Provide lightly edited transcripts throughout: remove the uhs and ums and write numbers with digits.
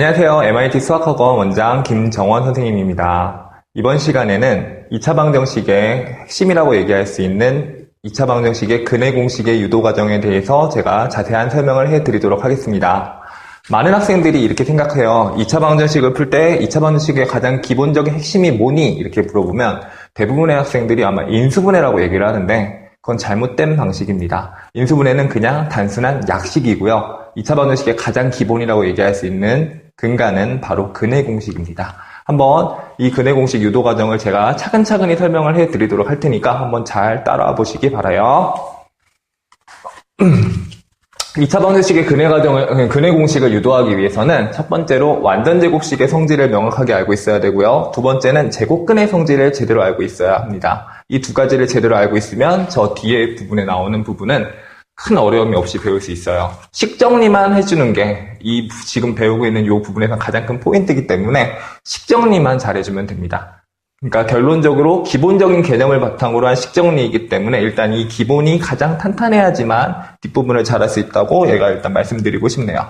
안녕하세요. MIT 수학학원 원장 김정원 선생님입니다. 이번 시간에는 2차 방정식의 핵심이라고 얘기할 수 있는 2차 방정식의 근해 공식의 유도 과정에 대해서 제가 자세한 설명을 해드리도록 하겠습니다. 많은 학생들이 이렇게 생각해요. 2차 방정식을 풀 때 2차 방정식의 가장 기본적인 핵심이 뭐니? 이렇게 물어보면 대부분의 학생들이 아마 인수분해라고 얘기를 하는데 그건 잘못된 방식입니다. 인수분해는 그냥 단순한 약식이고요. 2차 방정식의 가장 기본이라고 얘기할 수 있는 근간은 바로 근해 공식입니다. 한번 이 근해 공식 유도 과정을 제가 차근차근히 설명을 해드리도록 할 테니까 한번 잘 따라와 보시기 바라요. 2차 방정식의 근해 공식을 유도하기 위해서는 첫 번째로 완전 제곱식의 성질을 명확하게 알고 있어야 되고요. 두 번째는 제곱근의 성질을 제대로 알고 있어야 합니다. 이 두 가지를 제대로 알고 있으면 저 뒤에 부분에 나오는 부분은 큰 어려움이 없이 배울 수 있어요. 식 정리만 해주는 게 이 지금 배우고 있는 이 부분에서 가장 큰 포인트이기 때문에 식 정리만 잘해주면 됩니다. 그러니까 결론적으로 기본적인 개념을 바탕으로 한 식 정리이기 때문에 일단 이 기본이 가장 탄탄해야지만 뒷부분을 잘할 수 있다고 얘가 일단 말씀드리고 싶네요.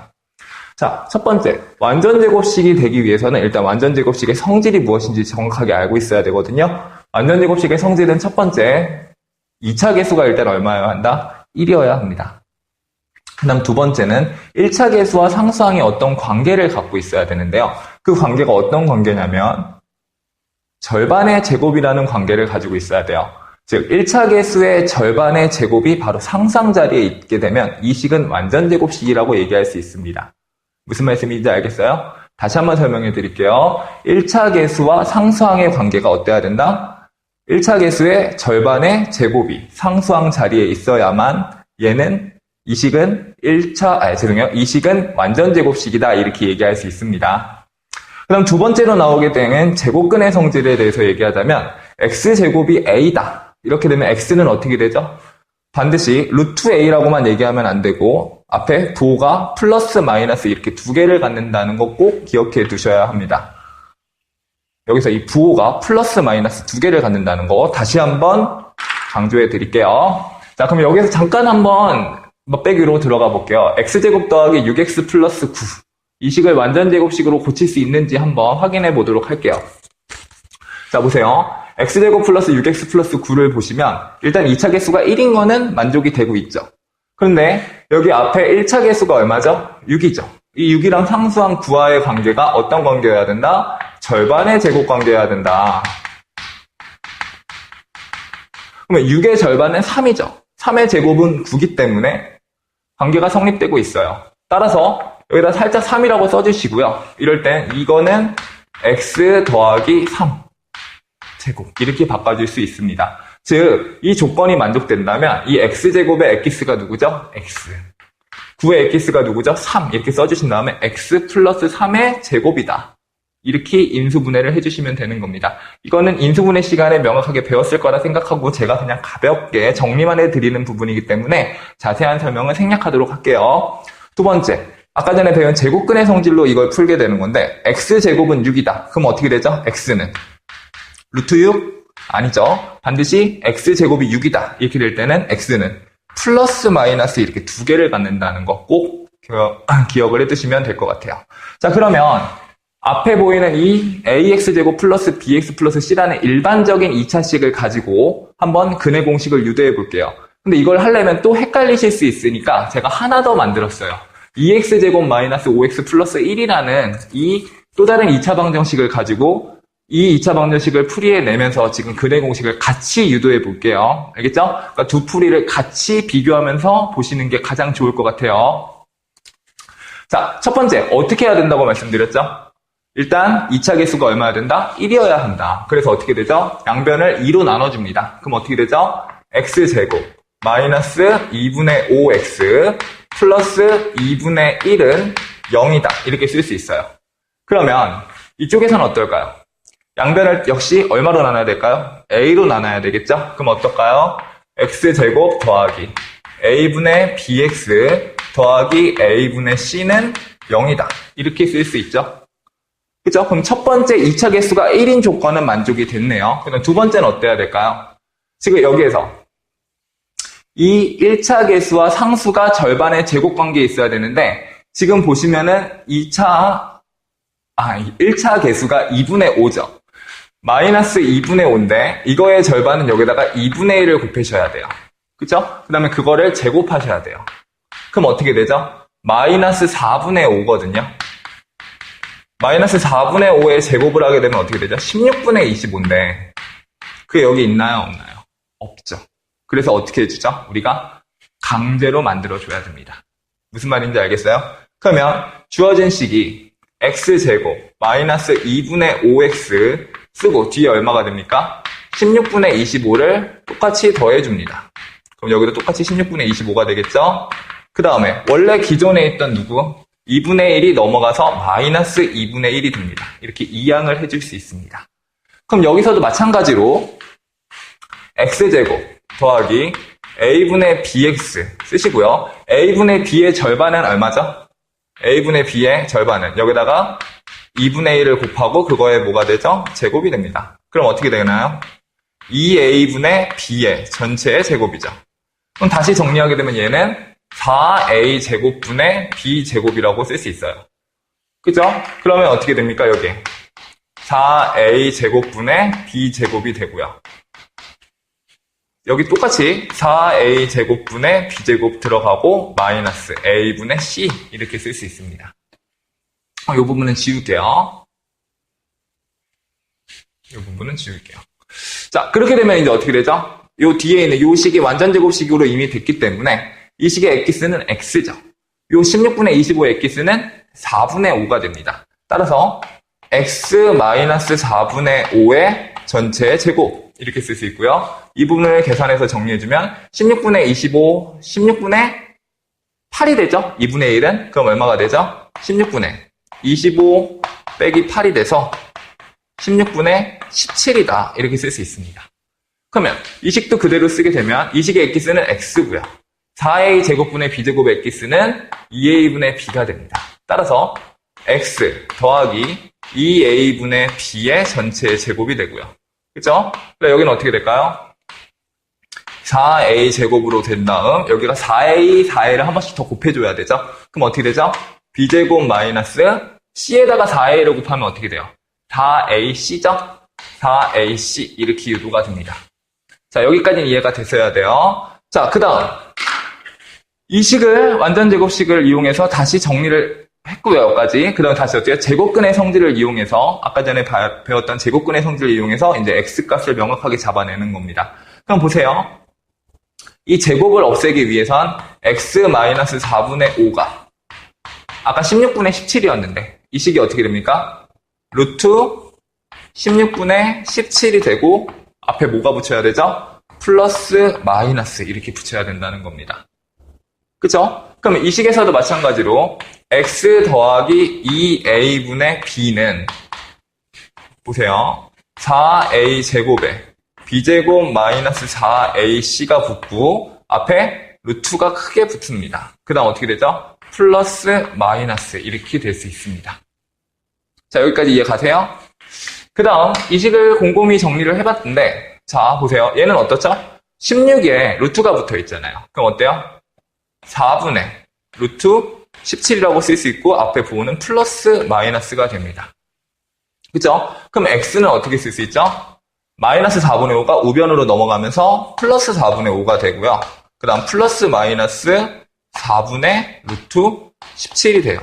자, 첫 번째, 완전 제곱식이 되기 위해서는 일단 완전 제곱식의 성질이 무엇인지 정확하게 알고 있어야 되거든요. 완전 제곱식의 성질은 첫 번째, 2차 계수가 일단 얼마여야 한다? 1이어야 합니다. 그 다음 두 번째는 1차 계수와 상수항이 어떤 관계를 갖고 있어야 되는데요. 그 관계가 어떤 관계냐면 절반의 제곱이라는 관계를 가지고 있어야 돼요. 즉 1차 계수의 절반의 제곱이 바로 상수항 자리에 있게 되면 이 식은 완전 제곱식이라고 얘기할 수 있습니다. 무슨 말씀인지 알겠어요? 다시 한번 설명해 드릴게요. 1차 계수와 상수항의 관계가 어때야 된다? 1차 계수의 절반의 제곱이 상수항 자리에 있어야만 얘는 이 식은 이 식은 완전 제곱식이다 이렇게 얘기할 수 있습니다. 그 다음 두 번째로 나오게 되는 제곱근의 성질에 대해서 얘기하자면 x제곱이 a다. 이렇게 되면 x는 어떻게 되죠? 반드시 루트 a라고만 얘기하면 안 되고 앞에 부호가 플러스 마이너스 이렇게 두 개를 갖는다는 거 꼭 기억해 두셔야 합니다. 여기서 이 부호가 플러스 마이너스 두 개를 갖는다는 거 다시 한번 강조해 드릴게요. 자, 그럼 여기서 잠깐 한번 빼기로 들어가 볼게요. x제곱 더하기 6x 플러스 9. 이 식을 완전 제곱식으로 고칠 수 있는지 한번 확인해 보도록 할게요. 자, 보세요. x제곱 플러스 6x 플러스 9를 보시면 일단 2차 계수가 1인 거는 만족이 되고 있죠. 그런데 여기 앞에 1차 계수가 얼마죠? 6이죠. 이 6이랑 상수항 9와의 관계가 어떤 관계여야 된다? 절반의 제곱 관계여야 된다. 그러면 6의 절반은 3이죠. 3의 제곱은 9기 때문에 관계가 성립되고 있어요. 따라서 여기다 살짝 3이라고 써주시고요. 이럴 땐 이거는 x 더하기 3 제곱 이렇게 바꿔줄 수 있습니다. 즉, 이 조건이 만족된다면 이 x제곱의 x가 누구죠? x. 9의 x가 누구죠? 3 이렇게 써주신 다음에 x 플러스 3의 제곱이다. 이렇게 인수분해를 해주시면 되는 겁니다. 이거는 인수분해 시간에 명확하게 배웠을 거라 생각하고 제가 그냥 가볍게 정리만 해드리는 부분이기 때문에 자세한 설명은 생략하도록 할게요. 두 번째, 아까 전에 배운 제곱근의 성질로 이걸 풀게 되는 건데 x제곱은 6이다. 그럼 어떻게 되죠? x는 루트 6? 아니죠. 반드시 x제곱이 6이다. 이렇게 될 때는 x는 플러스 마이너스 이렇게 두 개를 갖는다는 거 꼭 기억을 해두시면 될 것 같아요. 자, 그러면 앞에 보이는 이 ax제곱 플러스 bx 플러스 c라는 일반적인 2차식을 가지고 한번 근해 공식을 유도해 볼게요. 근데 이걸 하려면 또 헷갈리실 수 있으니까 제가 하나 더 만들었어요. 2x제곱 마이너스 5x 플러스 1이라는 이 또 다른 2차 방정식을 가지고 이 2차 방정식을 풀이해내면서 지금 근해 공식을 같이 유도해 볼게요. 알겠죠? 그러니까 두 풀이를 같이 비교하면서 보시는 게 가장 좋을 것 같아요. 자, 첫 번째 어떻게 해야 된다고 말씀드렸죠? 일단 2차 계수가 얼마여야 된다? 1이어야 한다. 그래서 어떻게 되죠? 양변을 2로 나눠줍니다. 그럼 어떻게 되죠? x제곱 마이너스 2분의 5x 플러스 2분의 1은 0이다. 이렇게 쓸 수 있어요. 그러면 이쪽에서는 어떨까요? 양변을 역시 얼마로 나눠야 될까요? a로 나눠야 되겠죠? 그럼 어떨까요? x제곱 더하기 a분의 bx 더하기 a분의 c는 0이다. 이렇게 쓸 수 있죠? 그죠? 그럼 첫 번째 2차 계수가 1인 조건은 만족이 됐네요. 그럼 두 번째는 어때야 될까요? 지금 여기에서 이 1차 계수와 상수가 절반의 제곱 관계에 있어야 되는데 지금 보시면은 2차 1차 계수가 2분의 5죠. 마이너스 2분의 5인데 이거의 절반은 여기다가 2분의 1을 곱하셔야 돼요. 그쵸? 그 다음에 그거를 제곱하셔야 돼요. 그럼 어떻게 되죠? 마이너스 4분의 5거든요. 마이너스 4분의 5의 제곱을 하게 되면 어떻게 되죠? 16분의 25인데 그게 여기 있나요? 없나요? 없죠. 그래서 어떻게 해주죠? 우리가 강제로 만들어줘야 됩니다. 무슨 말인지 알겠어요? 그러면 주어진 식이 x제곱 마이너스 2분의 5x 쓰고 뒤에 얼마가 됩니까? 16분의 25를 똑같이 더해줍니다. 그럼 여기도 똑같이 16분의 25가 되겠죠? 그 다음에 원래 기존에 있던 누구? 2분의 1이 넘어가서 마이너스 2분의 1이 됩니다. 이렇게 이항을 해줄 수 있습니다. 그럼 여기서도 마찬가지로 x제곱 더하기 a분의 bx 쓰시고요. a분의 b의 절반은 얼마죠? a분의 b의 절반은 여기다가 2분의 1을 곱하고 그거에 뭐가 되죠? 제곱이 됩니다. 그럼 어떻게 되나요? 2a분의 b의 전체의 제곱이죠. 그럼 다시 정리하게 되면 얘는 4a 제곱분의 b 제곱이라고 쓸 수 있어요. 그죠? 그러면 어떻게 됩니까? 여기 4a 제곱분의 b 제곱이 되고요. 여기 똑같이 4a 제곱분의 b 제곱 들어가고 마이너스 a분의 c 이렇게 쓸 수 있습니다. 이 부분은 지울게요. 이 부분은 지울게요. 자, 그렇게 되면 이제 어떻게 되죠? 요 뒤에 있는 요 식이 완전 제곱식으로 이미 됐기 때문에 이 식의 엑기스는 x죠. 요 16분의 25의 엑기스는 4분의 5가 됩니다. 따라서 x-4분의 5의 전체의 제곱 이렇게 쓸 수 있고요. 이 부분을 계산해서 정리해주면 16분의 25, 16분의 8이 되죠? 2분의 1은? 그럼 얼마가 되죠? 16분의 25 빼기 8이 돼서 16분의 17이다. 이렇게 쓸 수 있습니다. 그러면 이 식도 그대로 쓰게 되면 이 식의 엑기스는 x고요. 4a 제곱분의 b제곱의 엑기스는 2a분의 b가 됩니다. 따라서 x 더하기 2a분의 b의 전체의 제곱이 되고요. 그죠? 그럼 여기는 어떻게 될까요? 4a 제곱으로 된 다음 여기가 4a를 한 번씩 더 곱해줘야 되죠? 그럼 어떻게 되죠? b제곱 마이너스 c에다가 4a를 곱하면 어떻게 돼요? 4ac죠? 4ac 이렇게 유도가 됩니다. 자, 여기까지는 이해가 됐어야 돼요. 자, 그 다음 이 식을 완전 제곱식을 이용해서 다시 정리를 했고요. 여기까지. 그 다음 다시 어때요? 제곱근의 성질을 이용해서 아까 전에 배웠던 제곱근의 성질을 이용해서 이제 x값을 명확하게 잡아내는 겁니다. 그럼 보세요. 이 제곱을 없애기 위해선 x-4분의 5가 아까 16분의 17이었는데 이 식이 어떻게 됩니까? 루트 16분의 17이 되고 앞에 뭐가 붙여야 되죠? 플러스 마이너스 이렇게 붙여야 된다는 겁니다. 그쵸? 그럼 이 식에서도 마찬가지로 x 더하기 2a분의 b는 보세요. 4a 제곱에 b제곱 마이너스 4ac가 붙고 앞에 루트가 크게 붙습니다. 그 다음 어떻게 되죠? 플러스 마이너스 이렇게 될 수 있습니다. 자, 여기까지 이해 가세요? 그 다음 이 식을 곰곰이 정리를 해봤는데 자, 보세요. 얘는 어떻죠? 16에 루트가 붙어 있잖아요. 그럼 어때요? 4분의 루트 17이라고 쓸 수 있고 앞에 부호는 플러스 마이너스가 됩니다. 그죠? 그럼 x는 어떻게 쓸 수 있죠? 마이너스 4분의 5가 우변으로 넘어가면서 플러스 4분의 5가 되고요. 그 다음 플러스 마이너스 4분의 루트 17이 돼요.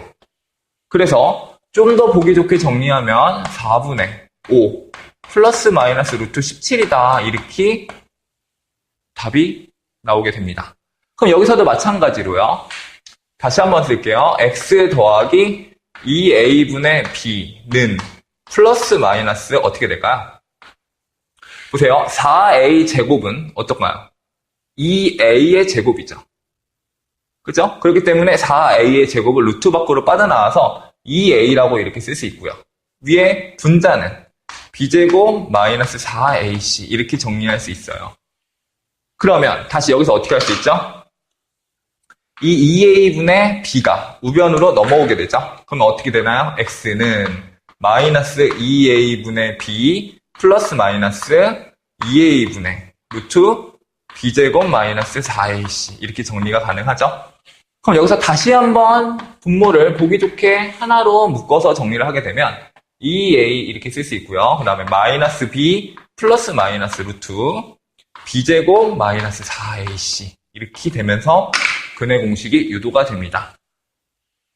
그래서 좀 더 보기 좋게 정리하면 4분의 5 플러스 마이너스 루트 17이다. 이렇게 답이 나오게 됩니다. 그럼 여기서도 마찬가지로요. 다시 한번 쓸게요. x 더하기 2a분의 b는 플러스 마이너스 어떻게 될까요? 보세요. 4a 제곱은 어떨까요? 2a의 제곱이죠. 그죠? 그렇기 때문에 4a의 제곱을 루트 밖으로 빠져나와서 2a라고 이렇게 쓸 수 있고요. 위에 분자는 b제곱 마이너스 4ac 이렇게 정리할 수 있어요. 그러면 다시 여기서 어떻게 할 수 있죠? 이 2a분의 b가 우변으로 넘어오게 되죠. 그럼 어떻게 되나요? x는 마이너스 2a분의 b 플러스 마이너스 2a분의 루트 b제곱 마이너스 4ac 이렇게 정리가 가능하죠. 그럼 여기서 다시 한번 분모를 보기 좋게 하나로 묶어서 정리를 하게 되면 2a 이렇게 쓸 수 있고요. 그 다음에 마이너스 b 플러스 마이너스 루트 b제곱 마이너스 4ac 이렇게 되면서 근의 공식이 유도가 됩니다.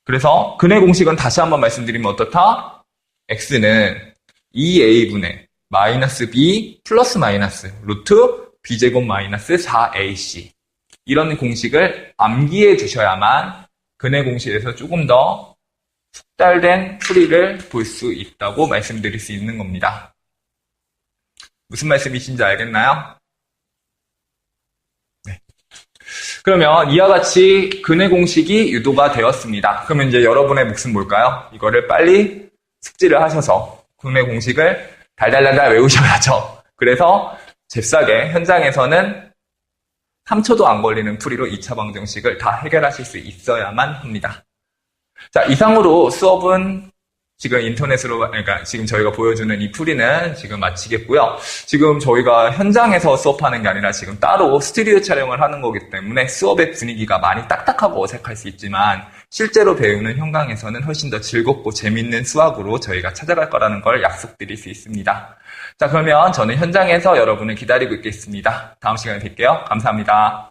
그래서 근의 공식은 다시 한번 말씀드리면 어떻다? x는 2a분의 마이너스 b 플러스 마이너스 루트 b제곱 마이너스 4ac 이런 공식을 암기해 두셔야만 근의 공식에서 조금 더 숙달된 풀이를 볼 수 있다고 말씀드릴 수 있는 겁니다. 무슨 말씀이신지 알겠나요? 네. 그러면 이와 같이 근의 공식이 유도가 되었습니다. 그러면 이제 여러분의 몫은 뭘까요? 이거를 빨리 숙지를 하셔서 근의 공식을 달달달달 외우셔야죠. 그래서 잽싸게 현장에서는 3초도 안 걸리는 풀이로 2차 방정식을 다 해결하실 수 있어야만 합니다. 자, 이상으로 수업은 지금 인터넷으로, 그러니까 지금 저희가 보여주는 이 풀이는 지금 마치겠고요. 지금 저희가 현장에서 수업하는 게 아니라 지금 따로 스튜디오 촬영을 하는 거기 때문에 수업의 분위기가 많이 딱딱하고 어색할 수 있지만 실제로 배우는 현장에서는 훨씬 더 즐겁고 재밌는 수학으로 저희가 찾아갈 거라는 걸 약속드릴 수 있습니다. 자, 그러면 저는 현장에서 여러분을 기다리고 있겠습니다. 다음 시간에 뵐게요. 감사합니다.